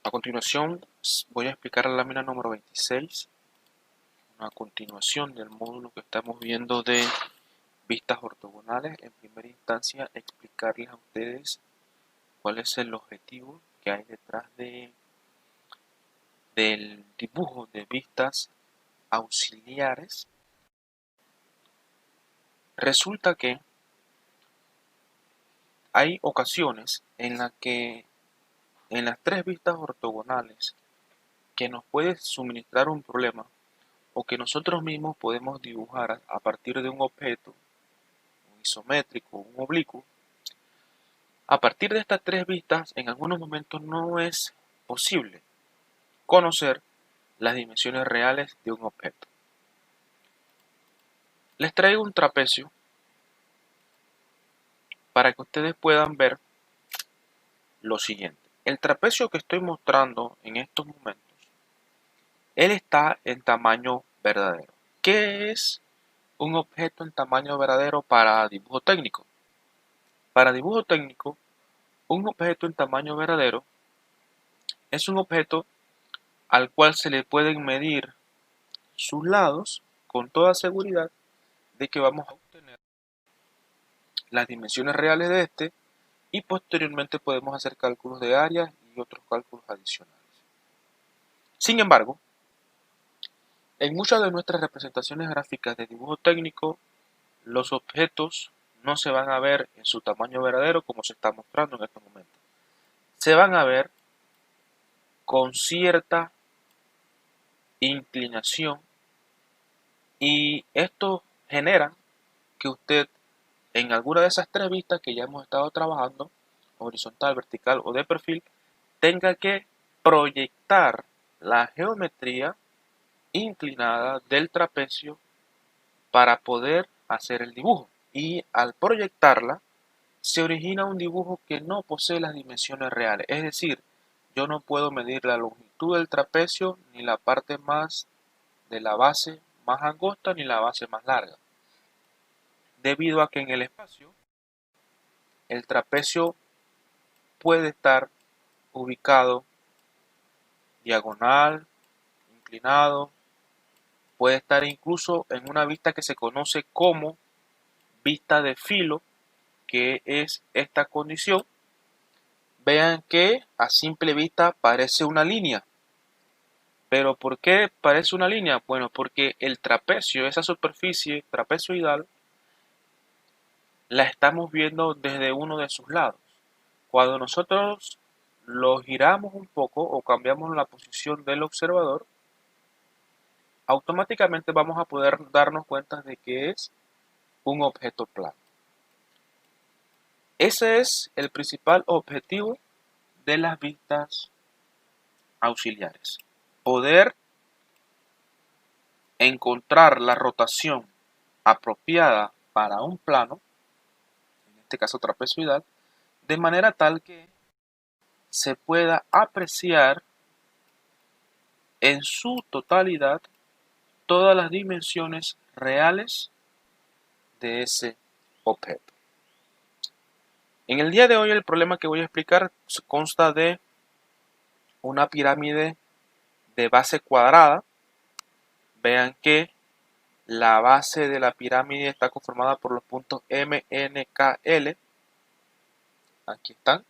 A continuación voy a explicar la lámina número 26, una continuación del módulo que estamos viendo de vistas ortogonales. En primera instancia, explicarles a ustedes cuál es el objetivo que hay detrás del dibujo de vistas auxiliares. Resulta que hay ocasiones en las que en las tres vistas ortogonales que nos puede suministrar un problema o que nosotros mismos podemos dibujar a partir de un objeto, un isométrico, un oblicuo. A partir de estas tres vistas, en algunos momentos no es posible conocer las dimensiones reales de un objeto. Les traigo un trapecio para que ustedes puedan ver lo siguiente. El trapecio que estoy mostrando en estos momentos, él está en tamaño verdadero. ¿Qué es un objeto en tamaño verdadero para dibujo técnico? Para dibujo técnico, un objeto en tamaño verdadero es un objeto al cual se le pueden medir sus lados con toda seguridad de que vamos a obtener las dimensiones reales de este y posteriormente podemos hacer cálculos de áreas y otros cálculos adicionales. Sin embargo, en muchas de nuestras representaciones gráficas de dibujo técnico, los objetos no se van a ver en su tamaño verdadero como se está mostrando en este momento. Se van a ver con cierta inclinación y esto genera que usted en alguna de esas tres vistas que ya hemos estado trabajando, horizontal, vertical o de perfil, tenga que proyectar la geometría inclinada del trapecio para poder hacer el dibujo. Y al proyectarla, se origina un dibujo que no posee las dimensiones reales. Es decir, yo no puedo medir la longitud del trapecio ni la parte más de la base más angosta ni la base más larga. Debido a que en el espacio el trapecio puede estar ubicado diagonal, inclinado, puede estar incluso en una vista que se conoce como vista de filo, que es esta condición. Vean que a simple vista parece una línea. ¿Pero por qué parece una línea? Bueno, porque el trapecio, esa superficie trapezoidal, la estamos viendo desde uno de sus lados. Cuando nosotros lo giramos un poco o cambiamos la posición del observador, automáticamente vamos a poder darnos cuenta de que es un objeto plano. Ese es el principal objetivo de las vistas auxiliares. Poder encontrar la rotación apropiada para un plano, en este caso trapezoidal, de manera tal que se pueda apreciar en su totalidad todas las dimensiones reales de ese objeto. En el día de hoy el problema que voy a explicar consta de una pirámide de base cuadrada. Vean que la base de la pirámide está conformada por los puntos M, N, K, L. Aquí están.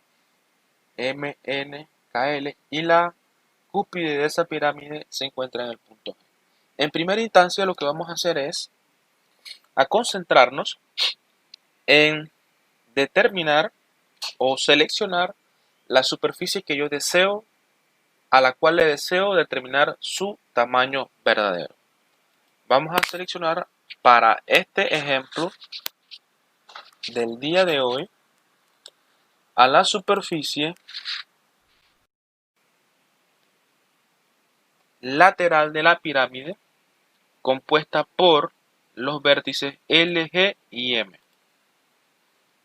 M, N, K, L. Y la cúspide de esa pirámide se encuentra en el punto G. En primera instancia lo que vamos a hacer es a concentrarnos en determinar o seleccionar la superficie que yo deseo, a la cual le deseo determinar su tamaño verdadero. Vamos a seleccionar para este ejemplo del día de hoy a la superficie lateral de la pirámide compuesta por los vértices L, G y M.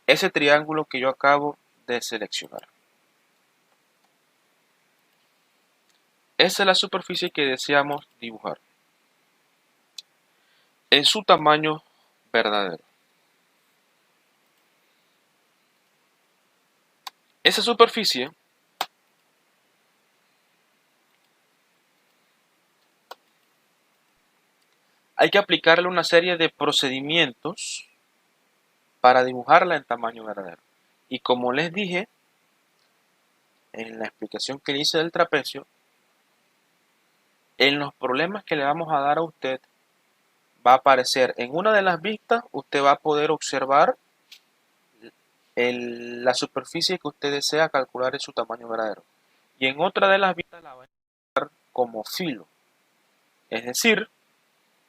Ese triángulo que yo acabo de seleccionar. Esa es la superficie que deseamos dibujar en su tamaño verdadero. Esa superficie hay que aplicarle una serie de procedimientos para dibujarla en tamaño verdadero. Y como les dije en la explicación que le hice del trapecio, en los problemas que le vamos a dar a usted, va a aparecer en una de las vistas, usted va a poder observar la superficie que usted desea calcular en su tamaño verdadero. Y en otra de las vistas la va a encontrar como filo. Es decir,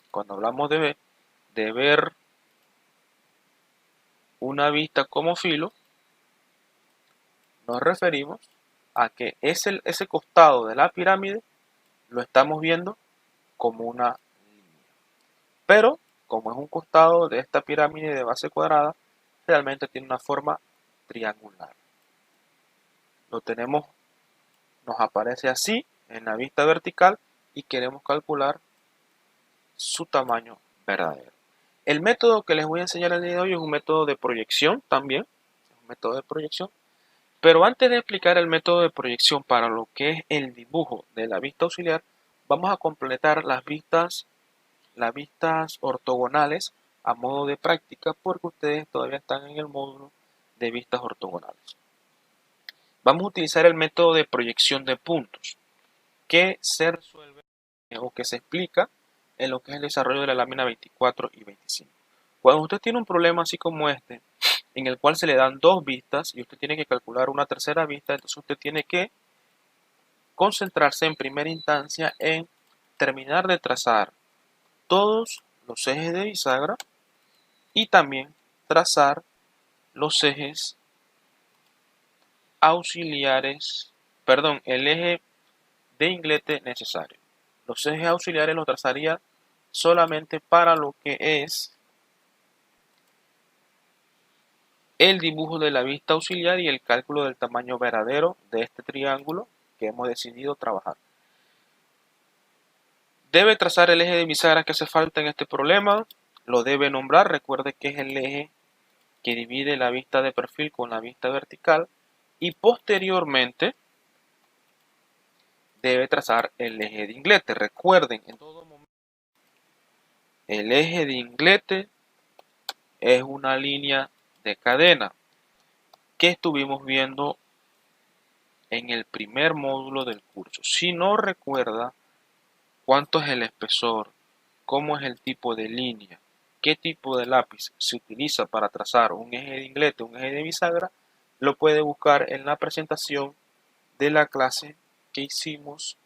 cuando hablamos de ver una vista como filo, nos referimos a que ese costado de la pirámide lo estamos viendo como una línea. Pero, como es un costado de esta pirámide de base cuadrada, realmente tiene una forma triangular. Lo tenemos, nos aparece así en la vista vertical y queremos calcular su tamaño verdadero. El método que les voy a enseñar el día de hoy es un método de proyección también, es un método de proyección. Pero antes de explicar el método de proyección para lo que es el dibujo de la vista auxiliar, vamos a completar las vistas ortogonales a modo de práctica porque ustedes todavía están en el módulo de vistas ortogonales. Vamos a utilizar el método de proyección de puntos que se resuelve o que se explica en lo que es el desarrollo de la lámina 24 y 25. Cuando usted tiene un problema así como este, en el cual se le dan dos vistas y usted tiene que calcular una tercera vista, entonces usted tiene que concentrarse en primera instancia en terminar de trazar todos los ejes de bisagra y también trazar los ejes auxiliares, perdón, el eje de inglete necesario. Los ejes auxiliares los trazaría solamente para lo que es el dibujo de la vista auxiliar y el cálculo del tamaño verdadero de este triángulo que hemos decidido trabajar. Debe trazar el eje de bisagra que hace falta en este problema, lo debe nombrar, recuerde que es el eje que divide la vista de perfil con la vista vertical y posteriormente debe trazar el eje de inglete. Recuerden, en todo momento, el eje de inglete es una línea de cadena que estuvimos viendo en el primer módulo del curso. Si no recuerda cuánto es el espesor, cómo es el tipo de línea, qué tipo de lápiz se utiliza para trazar un eje de inglete, un eje de bisagra, lo puede buscar en la presentación de la clase que hicimos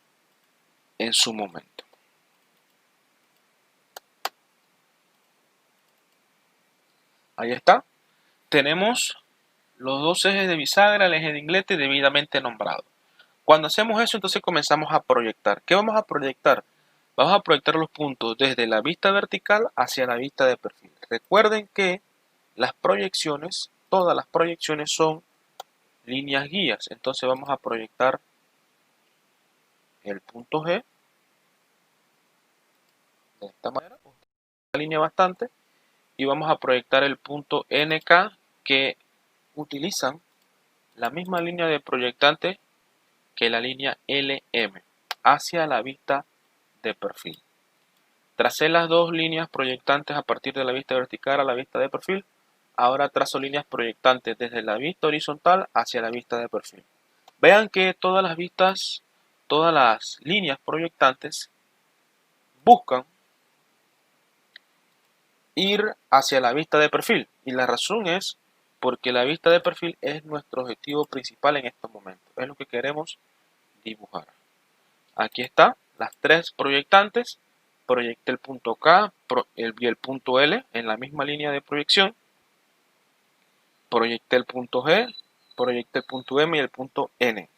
en su momento. Ahí está. Tenemos los dos ejes de bisagra, el eje de inglete debidamente nombrado. Cuando hacemos eso, entonces comenzamos a proyectar. ¿Qué vamos a proyectar? Vamos a proyectar los puntos desde la vista vertical hacia la vista de perfil. Recuerden que las proyecciones, todas las proyecciones son líneas guías. Entonces vamos a proyectar el punto G de esta manera, una línea bastante, y vamos a proyectar el punto NK que utilizan la misma línea de proyectante que la línea LM hacia la vista de perfil. Tracé las dos líneas proyectantes a partir de la vista vertical a la vista de perfil. Ahora trazo líneas proyectantes desde la vista horizontal hacia la vista de perfil. Vean que todas las vistas, todas las líneas proyectantes buscan ir hacia la vista de perfil. Y la razón es porque la vista de perfil es nuestro objetivo principal en estos momentos. Es lo que queremos dibujar. Aquí está, las tres proyectantes. Proyecté el punto K y el punto L en la misma línea de proyección. Proyecté el punto G, proyecté el punto M y el punto N.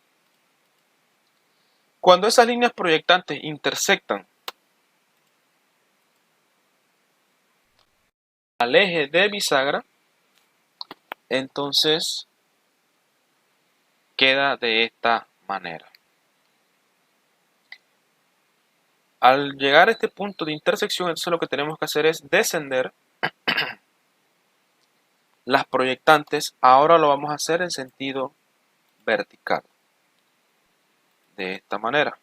Cuando esas líneas proyectantes intersectan al eje de bisagra, entonces queda de esta manera. Al llegar a este punto de intersección, entonces lo que tenemos que hacer es descender las proyectantes. Ahora lo vamos a hacer en sentido vertical. De esta manera.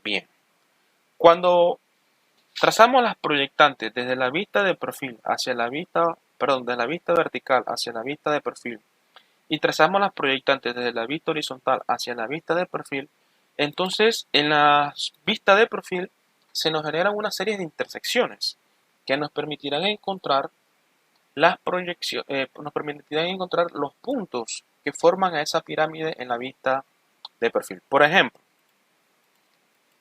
Bien. Cuando trazamos las proyectantes desde la vista de perfil hacia la vista, perdón, desde la vista vertical hacia la vista de perfil y trazamos las proyectantes desde la vista horizontal hacia la vista de perfil, entonces en la vista de perfil se nos generan una serie de intersecciones que nos permitirán encontrar las proyecciones, nos permitirán encontrar los puntos que forman a esa pirámide en la vista de perfil. Por ejemplo,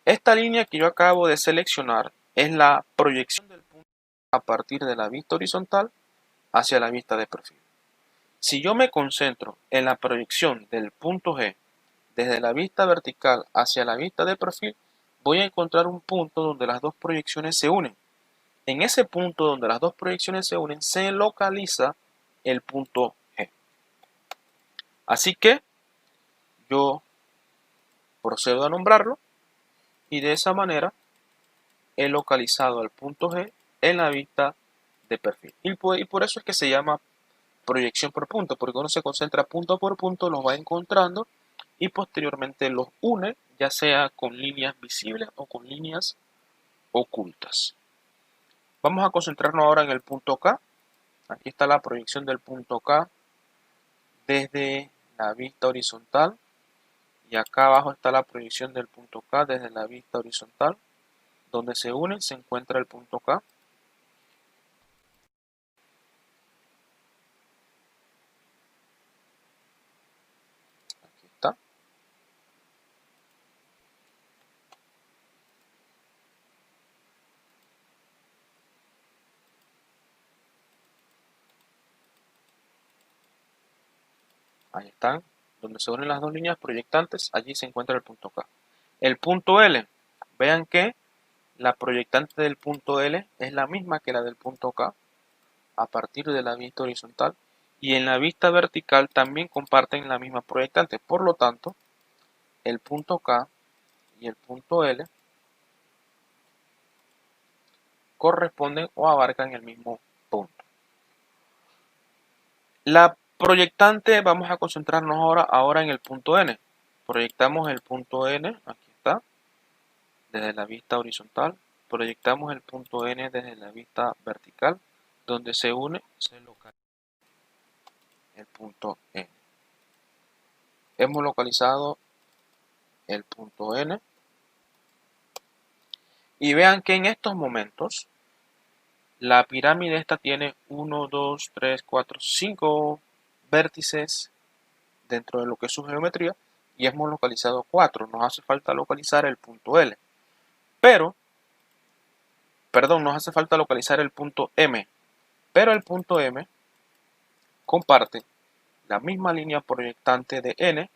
esta línea que yo acabo de seleccionar es la proyección del punto a partir de la vista horizontal hacia la vista de perfil. Si yo me concentro en la proyección del punto G desde la vista vertical hacia la vista de perfil, voy a encontrar un punto donde las dos proyecciones se unen. En ese punto donde las dos proyecciones se unen se localiza el punto G. Así que yo procedo a nombrarlo y de esa manera he localizado el punto G en la vista de perfil. Y por eso es que se llama proyección por punto, porque uno se concentra punto por punto, los va encontrando y posteriormente los une, ya sea con líneas visibles o con líneas ocultas. Vamos a concentrarnos ahora en el punto K. Aquí está la proyección del punto K desde la vista horizontal y acá abajo está la proyección del punto K desde la vista horizontal. Donde se unen se encuentra el punto K. Aquí está. Ahí están. Donde se unen las dos líneas proyectantes, allí se encuentra el punto K. El punto L. Vean que la proyectante del punto L es la misma que la del punto K a partir de la vista horizontal y en la vista vertical también comparten la misma proyectante. Por lo tanto, el punto K y el punto L corresponden o abarcan el mismo punto. La proyectante, vamos a concentrarnos ahora en el punto N. Proyectamos el punto N, aquí está, desde la vista horizontal. Proyectamos el punto N desde la vista vertical, donde se une, se localiza el punto N. Hemos localizado el punto N. Y vean que en estos momentos la pirámide esta tiene 1, 2, 3, 4, 5 vértices dentro de lo que es su geometría y hemos localizado 4. Nos hace falta localizar el punto L. Nos hace falta localizar el punto M. Pero el punto M comparte la misma línea proyectante de N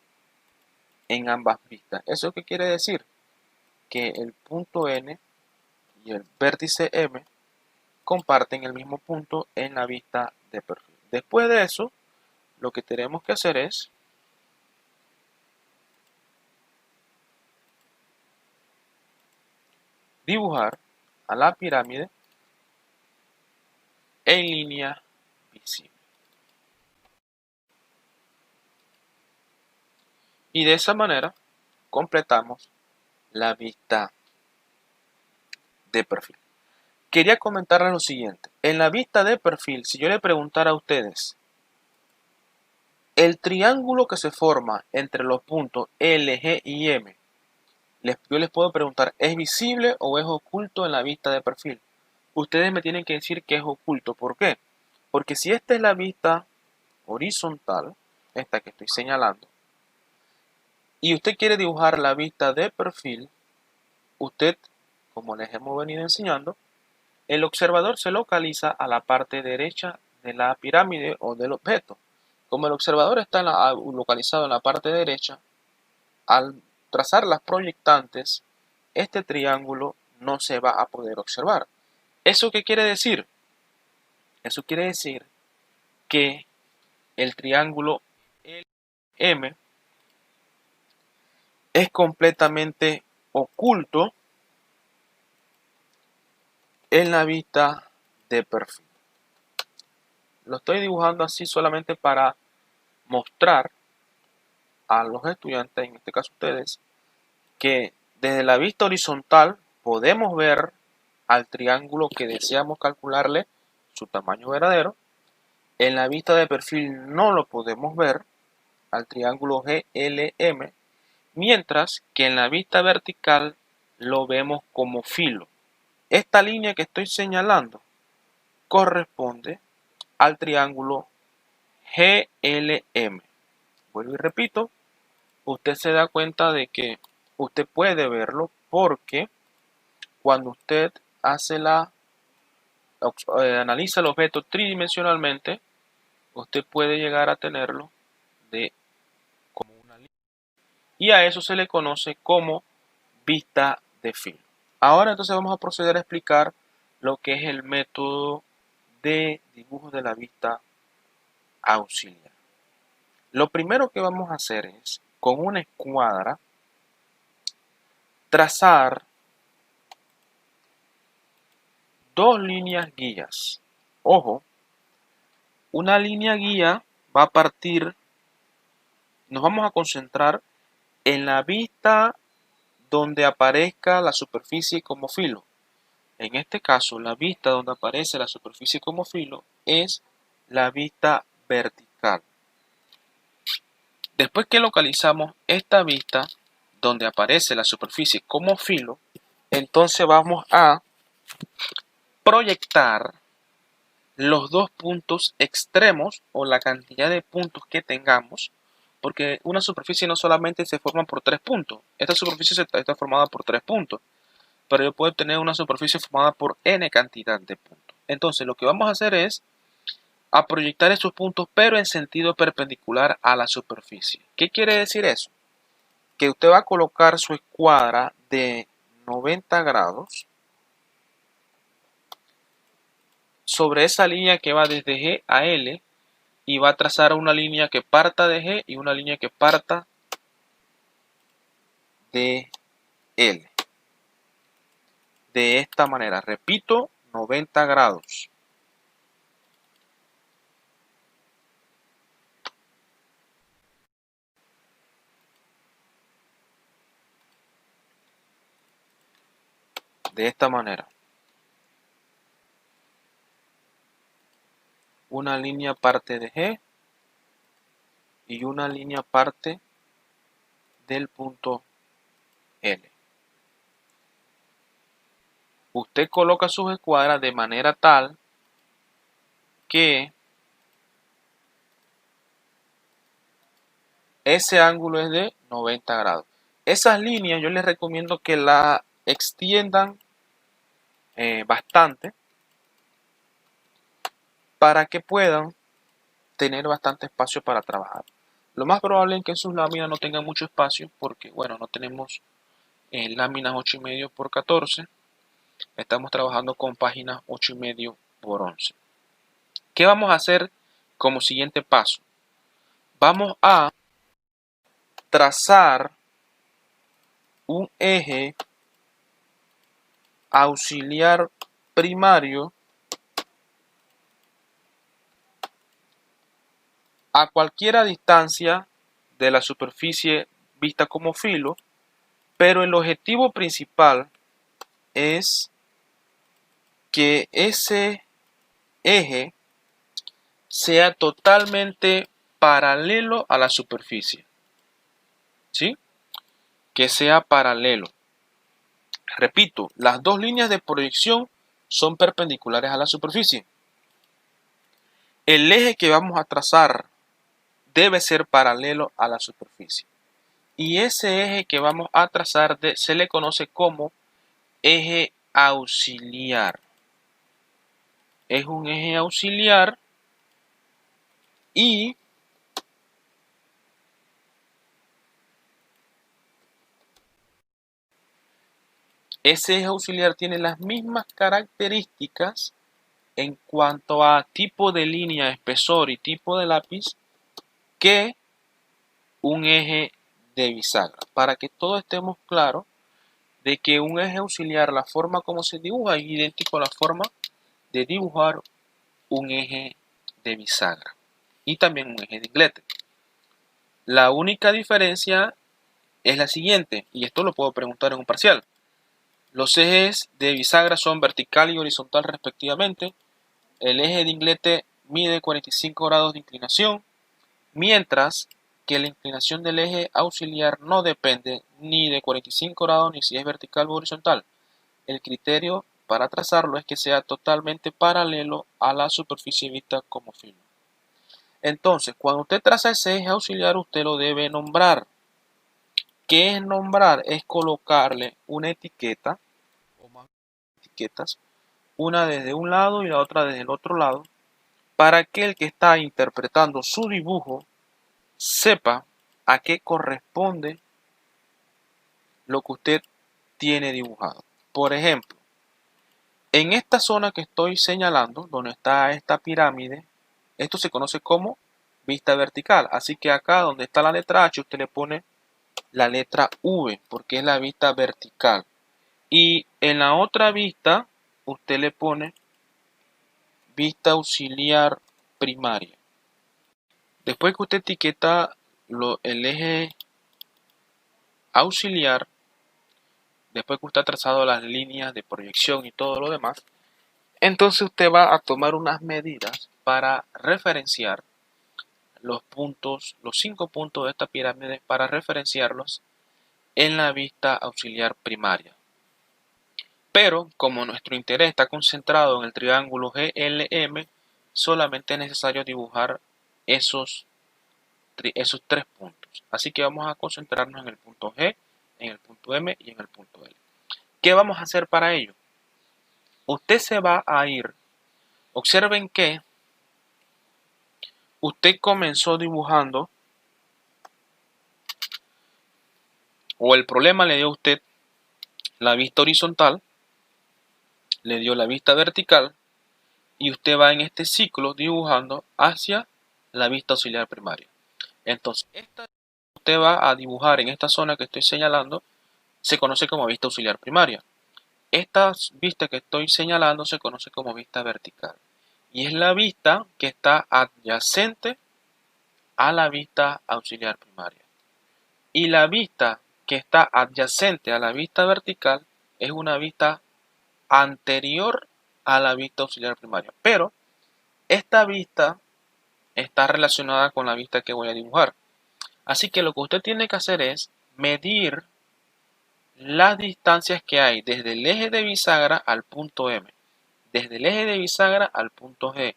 en ambas vistas. ¿Eso qué quiere decir? Que el punto N y el vértice M comparten el mismo punto en la vista de perfil. Después de eso, lo que tenemos que hacer es dibujar a la pirámide en línea visible. Y de esa manera completamos la vista de perfil. Quería comentarles lo siguiente. En la vista de perfil, si yo le preguntara a ustedes, el triángulo que se forma entre los puntos L, G y M, yo les puedo preguntar, ¿es visible o es oculto en la vista de perfil? Ustedes me tienen que decir que es oculto. ¿Por qué? Porque si esta es la vista horizontal, esta que estoy señalando, y usted quiere dibujar la vista de perfil, usted, como les hemos venido enseñando, el observador se localiza a la parte derecha de la pirámide o del objeto. Como el observador está localizado en la parte derecha, al trazar las proyectantes, este triángulo no se va a poder observar. ¿Eso qué quiere decir? Eso quiere decir que el triángulo M es completamente oculto en la vista de perfil. Lo estoy dibujando así solamente para mostrar a los estudiantes, en este caso ustedes, que desde la vista horizontal podemos ver al triángulo que deseamos calcularle su tamaño verdadero. En la vista de perfil no lo podemos ver al triángulo GLM, mientras que en la vista vertical lo vemos como filo. Esta línea que estoy señalando corresponde al triángulo GLM. Vuelvo y repito, usted se da cuenta de que usted puede verlo porque cuando usted hace analiza el objeto tridimensionalmente, usted puede llegar a tenerlo como una línea. Y a eso se le conoce como vista de filo. Ahora entonces vamos a proceder a explicar lo que es el método de dibujo de la vista auxiliar. Lo primero que vamos a hacer es, con una escuadra, trazar dos líneas guías. Ojo, una línea guía va a partir, nos vamos a concentrar en la vista donde aparezca la superficie como filo. En este caso, la vista donde aparece la superficie como filo es la vista vertical. Después que localizamos esta vista donde aparece la superficie como filo, entonces vamos a proyectar los dos puntos extremos o la cantidad de puntos que tengamos, porque una superficie no solamente se forma por 3 puntos, esta superficie está formada por 3 puntos, pero yo puedo tener una superficie formada por n cantidad de puntos. Entonces lo que vamos a hacer es a proyectar esos puntos pero en sentido perpendicular a la superficie. ¿Qué quiere decir eso? Que usted va a colocar su escuadra de 90 grados sobre esa línea que va desde G a L y va a trazar una línea que parta de G y una línea que parta de L. De esta manera, repito, 90 grados. De esta manera. Una línea parte de G y una línea parte del punto L. Usted coloca sus escuadras de manera tal que ese ángulo es de 90 grados. Esas líneas yo les recomiendo que la extiendan bastante para que puedan tener bastante espacio para trabajar. Lo más probable es que en sus láminas no tengan mucho espacio porque, bueno, no tenemos láminas 8,5 por 14. Estamos trabajando con páginas 8,5 por 11. ¿Qué vamos a hacer como siguiente paso? Vamos a trazar un eje auxiliar primario a cualquiera distancia de la superficie vista como filo, pero el objetivo principal es que ese eje sea totalmente paralelo a la superficie, ¿sí? Que sea paralelo. Repito, las dos líneas de proyección son perpendiculares a la superficie. El eje que vamos a trazar debe ser paralelo a la superficie. Y ese eje que vamos a trazar se le conoce como eje auxiliar. Es un eje auxiliar y ese eje auxiliar tiene las mismas características en cuanto a tipo de línea, espesor y tipo de lápiz que un eje de bisagra. Para que todos estemos claros de que un eje auxiliar, la forma como se dibuja es idéntico a la forma de dibujar un eje de bisagra y también un eje de inglete. La única diferencia es la siguiente, y esto lo puedo preguntar en un parcial. Los ejes de bisagra son vertical y horizontal respectivamente. El eje de inglete mide 45 grados de inclinación, mientras que la inclinación del eje auxiliar no depende ni de 45 grados ni si es vertical o horizontal. El criterio para trazarlo es que sea totalmente paralelo a la superficie vista como filo. Entonces, cuando usted traza ese eje auxiliar, usted lo debe nombrar. ¿Qué es nombrar? Es colocarle una etiqueta o más etiquetas, una desde un lado y la otra desde el otro lado, para que el que está interpretando su dibujo sepa a qué corresponde lo que usted tiene dibujado. Por ejemplo, en esta zona que estoy señalando, donde está esta pirámide, esto se conoce como vista vertical. Así que acá donde está la letra H, usted le pone la letra V, porque es la vista vertical. Y en la otra vista, usted le pone vista auxiliar primaria. Después que usted etiqueta el eje auxiliar, después que usted ha trazado las líneas de proyección y todo lo demás, entonces usted va a tomar unas medidas para referenciar los puntos, los 5 puntos de esta pirámide, para referenciarlos en la vista auxiliar primaria. Pero como nuestro interés está concentrado en el triángulo GLM, solamente es necesario dibujar esos 3 puntos. Así que vamos a concentrarnos en el punto G, en el punto M y en el punto L. ¿Qué vamos a hacer para ello? Usted se va a ir. Observen que usted comenzó dibujando, o el problema le dio a usted la vista horizontal, le dio la vista vertical, y usted va en este ciclo dibujando hacia la vista auxiliar primaria. Entonces, esta usted va a dibujar en esta zona que estoy señalando, se conoce como vista auxiliar primaria. Esta vista que estoy señalando se conoce como vista vertical. Y es la vista que está adyacente a la vista auxiliar primaria. Y la vista que está adyacente a la vista vertical es una vista anterior a la vista auxiliar primaria. Pero esta vista está relacionada con la vista que voy a dibujar. Así que lo que usted tiene que hacer es medir las distancias que hay desde el eje de bisagra al punto M, desde el eje de bisagra al punto G,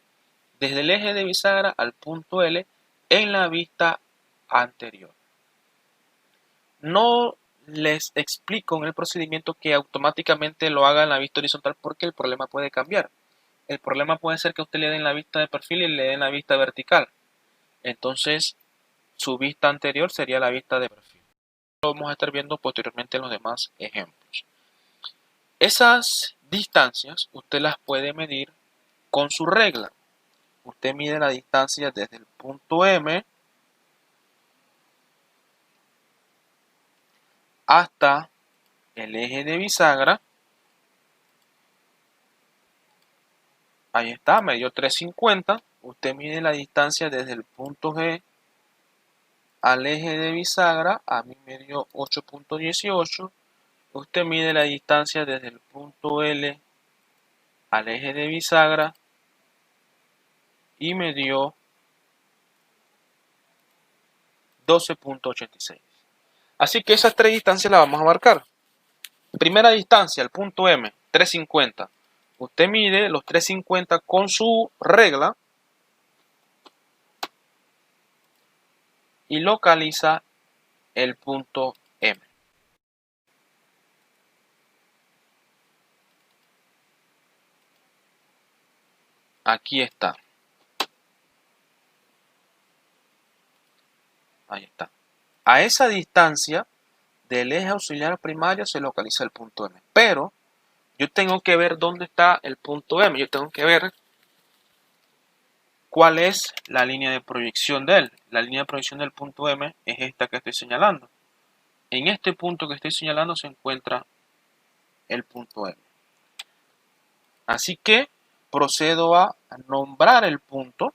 desde el eje de bisagra al punto L en la vista anterior. No les explico en el procedimiento que automáticamente lo haga en la vista horizontal, porque el problema puede cambiar. El problema puede ser que usted le den la vista de perfil y le den la vista vertical. Entonces, su vista anterior sería la vista de perfil. Lo vamos a estar viendo posteriormente en los demás ejemplos. Esas distancias usted las puede medir con su regla. Usted mide la distancia desde el punto M hasta el eje de bisagra. Ahí está, me dio 350. Usted mide la distancia desde el punto G al eje de bisagra. A mí me dio 8.18. Usted mide la distancia desde el punto L al eje de bisagra y me dio 12.86. Así que esas 3 distancias las vamos a marcar. Primera distancia, el punto M, 350. Usted mide los 350 con su regla y localiza el punto M. Aquí está. Ahí está. A esa distancia del eje auxiliar primario se localiza el punto M. Pero yo tengo que ver dónde está el punto M. Yo tengo que ver cuál es la línea de proyección de él. La línea de proyección del punto M es esta que estoy señalando. En este punto que estoy señalando se encuentra el punto M. Así que procedo a nombrar el punto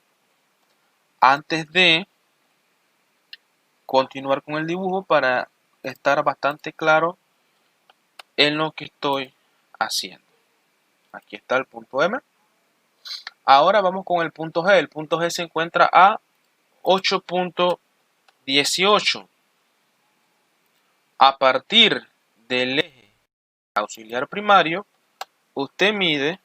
antes de continuar con el dibujo, para estar bastante claro en lo que estoy haciendo. Aquí está el punto M. Ahora vamos con el punto G. El punto G se encuentra a 8.18. A partir del eje auxiliar primario, usted mide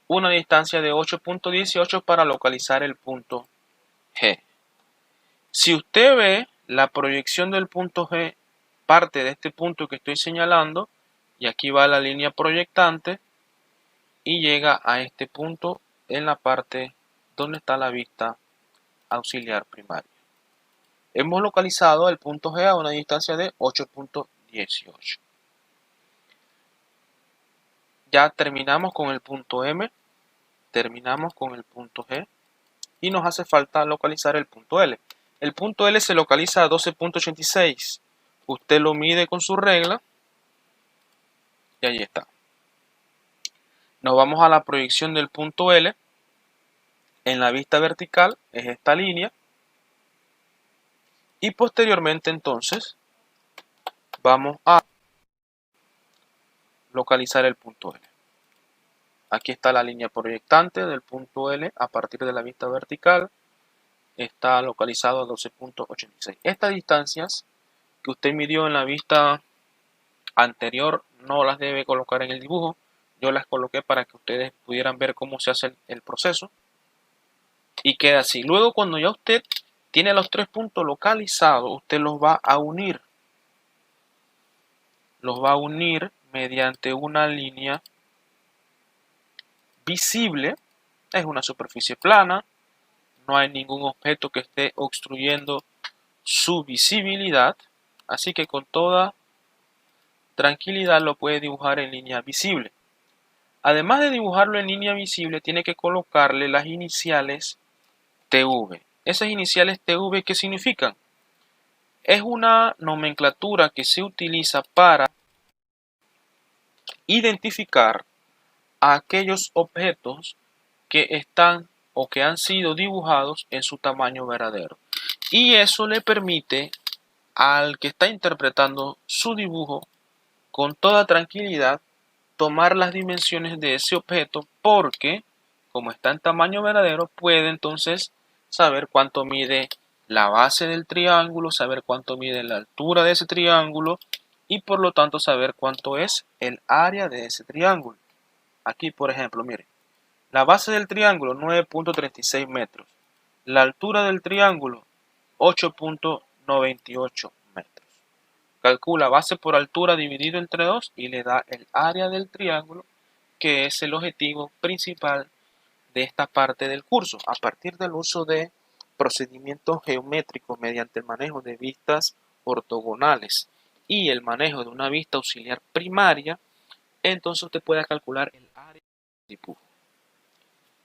una distancia de 8.18 para localizar el punto G. Si usted ve la proyección del punto G, parte de este punto que estoy señalando, y aquí va la línea proyectante, y llega a este punto en la parte donde está la vista auxiliar primaria. Hemos localizado el punto G a una distancia de 8.18. Ya terminamos con el punto M, terminamos con el punto G y nos hace falta localizar el punto L. El punto L se localiza a 12.86. Usted lo mide con su regla y ahí está. Nos vamos a la proyección del punto L. En la vista vertical es esta línea. Y posteriormente entonces vamos a localizar el punto L. Aquí está la línea proyectante del punto L a partir de la vista vertical. Está localizado a 12.86. Estas distancias que usted midió en la vista anterior no las debe colocar en el dibujo. Yo las coloqué para que ustedes pudieran ver cómo se hace el proceso. Y queda así. Luego, cuando ya usted tiene los tres puntos localizados, usted los va a unir. Los va a unir mediante una línea visible. Es una superficie plana. No hay ningún objeto que esté obstruyendo su visibilidad. Así que con toda tranquilidad lo puede dibujar en línea visible. Además de dibujarlo en línea visible, tiene que colocarle las iniciales TV. Esas iniciales TV, ¿qué significan? Es una nomenclatura que se utiliza para identificar a aquellos objetos que están o que han sido dibujados en su tamaño verdadero. Y eso le permite al que está interpretando su dibujo con toda tranquilidad tomar las dimensiones de ese objeto, porque como está en tamaño verdadero puede entonces saber cuánto mide la base del triángulo, saber cuánto mide la altura de ese triángulo y por lo tanto saber cuánto es el área de ese triángulo. Aquí por ejemplo, miren, la base del triángulo 9.36 metros, la altura del triángulo 8.98 metros. Calcula base por altura dividido entre 2 y le da el área del triángulo, que es el objetivo principal de esta parte del curso. A partir del uso de procedimientos geométricos mediante el manejo de vistas ortogonales y el manejo de una vista auxiliar primaria, entonces usted puede calcular el área del dibujo.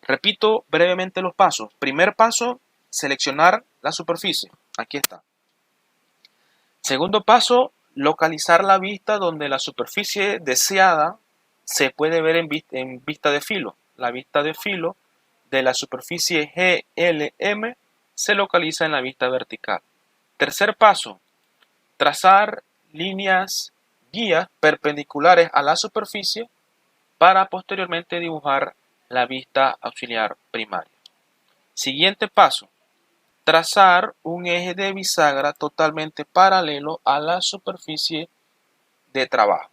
Repito brevemente los pasos. Primer paso, seleccionar la superficie. Aquí está. Segundo paso, localizar la vista donde la superficie deseada se puede ver en vista de filo. La vista de filo de la superficie GLM se localiza en la vista vertical. Tercer paso, trazar líneas guías perpendiculares a la superficie para posteriormente dibujar la vista auxiliar primaria. Siguiente paso, trazar un eje de bisagra totalmente paralelo a la superficie de trabajo.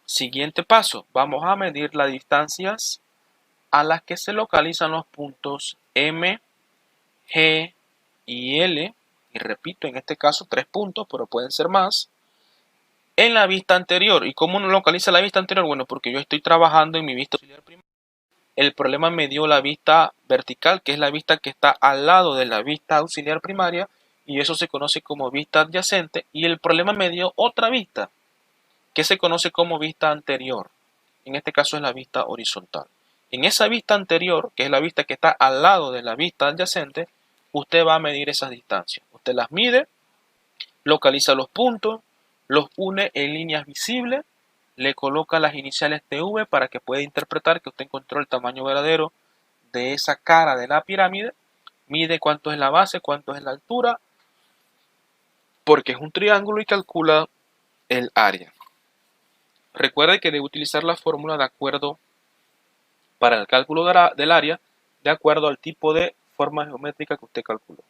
Siguiente paso, vamos a medir las distancias a las que se localizan los puntos M, G y L, y repito, en este caso 3 puntos, pero pueden ser más, en la vista anterior. ¿Y cómo uno localiza la vista anterior? Bueno, porque yo estoy trabajando en mi vista auxiliar primaria. El problema me dio la vista vertical, que es la vista que está al lado de la vista auxiliar primaria, y eso se conoce como vista adyacente, y el problema me dio otra vista, que se conoce como vista anterior. En este caso es la vista horizontal. En esa vista anterior, que es la vista que está al lado de la vista adyacente, usted va a medir esas distancias. Usted las mide, localiza los puntos, los une en líneas visibles, le coloca las iniciales TV para que pueda interpretar que usted encontró el tamaño verdadero de esa cara de la pirámide, mide cuánto es la base, cuánto es la altura, porque es un triángulo y calcula el área. Recuerde que debe utilizar la fórmula de acuerdo para el cálculo del área de acuerdo al tipo de forma geométrica que usted calculó.